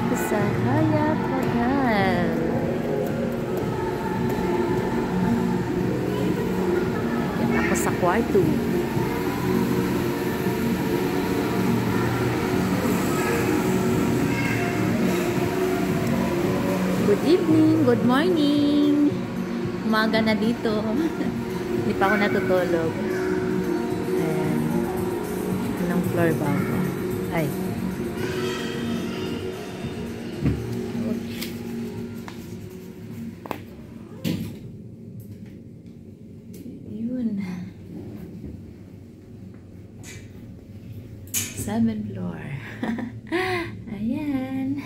dito sa Hyatt Hotel. Yan ako sa kwarto. Good evening, good morning. Umaga na dito. Hindi pa ako natutulog. Ayan. Anong floor ba ako? Ay. Yun. 7th floor. Ayan.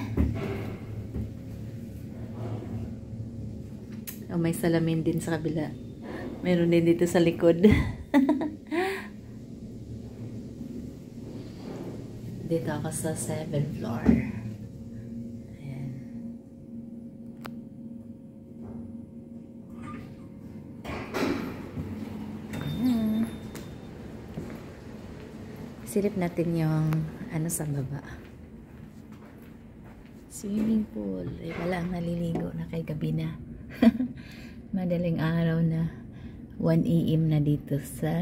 Oh, may salamin din sa kabila. Meron din dito sa likod. Dito ako sa 7th floor. Ayan. Ayan. Silip natin yung ano sa baba. Swimming pool. Ay, wala ang naliligo na kay gabi na. Madaling araw na 1 AM na dito sa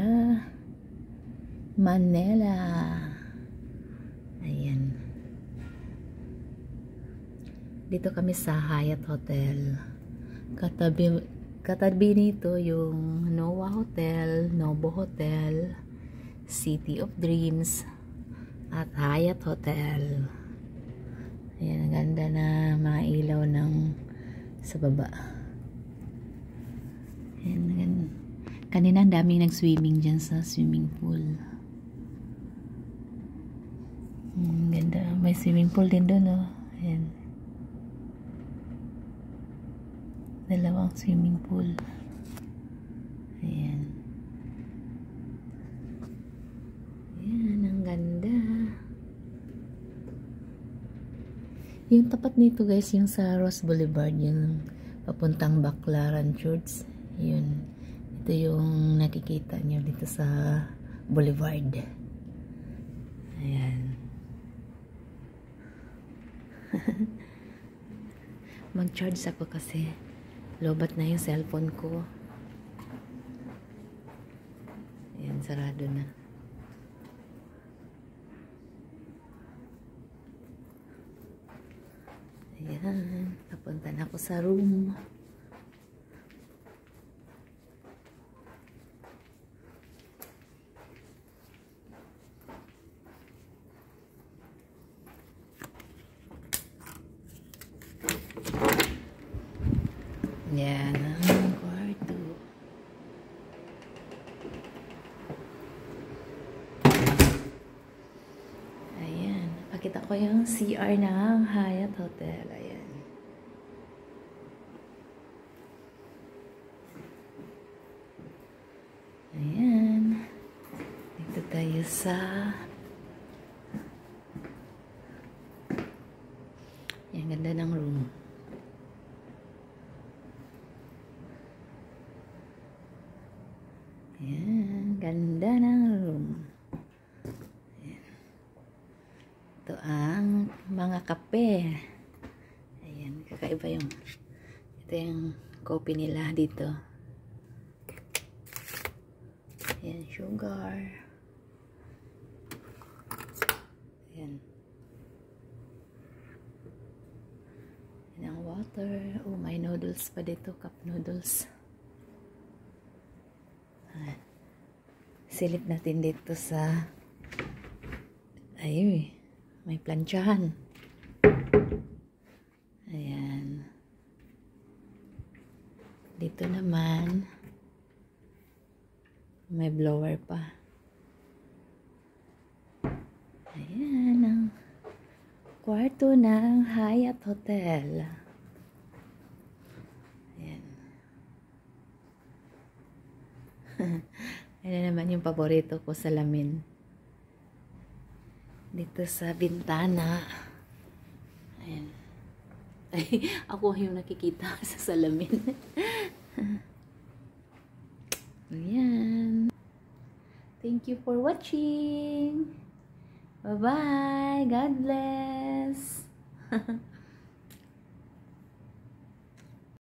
Manila. Ayan. Dito kami sa Hyatt Hotel. Katabi nito yung Noa Hotel, Nobo Hotel, City of Dreams, at Hyatt Hotel. Ayan, ang ganda na mga ilaw ng sa baba. Ayan. Kanina ang daming nag-swimming dyan sa swimming pool. Ganda. May swimming pool din doon, oh. Ayan. Dalawang swimming pool. Ayan. Ayan, ang ganda. Yung tapat nito guys, yung sa Ross Boulevard, yung papuntang Baclaran Church. Yun. Ito yung nakikita nyo dito sa Boulevard. Ayan. Mag-charge ako kasi lobat na yung cellphone ko. Ayan, sarado na. Ayan, papunta na ako sa room. Ayan, ang kwarto. Ayan, pakita ko yung CR ng Hyatt Hotel. Ayan. Ayan. Dito tayo sa ayan, ganda ng room. Ayan, ganda ng room. Ayan. Ito ang mga kape. Ayan, kakaiba yung ito yung coffee nila dito. Ayan, sugar. Ayan. Ayan ang water. Oh, may noodles pa dito, cup noodles. Silip natin dito sa ayun, may planchahan. Ayan. Dito naman may blower pa. Ayan ang kwarto ng Hyatt Hotel. Ayan. Ayan naman yung paborito ko, salamin. Dito sa bintana. Ayan. Ay, ako yung nakikita sa salamin. Ayan. Thank you for watching. Bye-bye. God bless.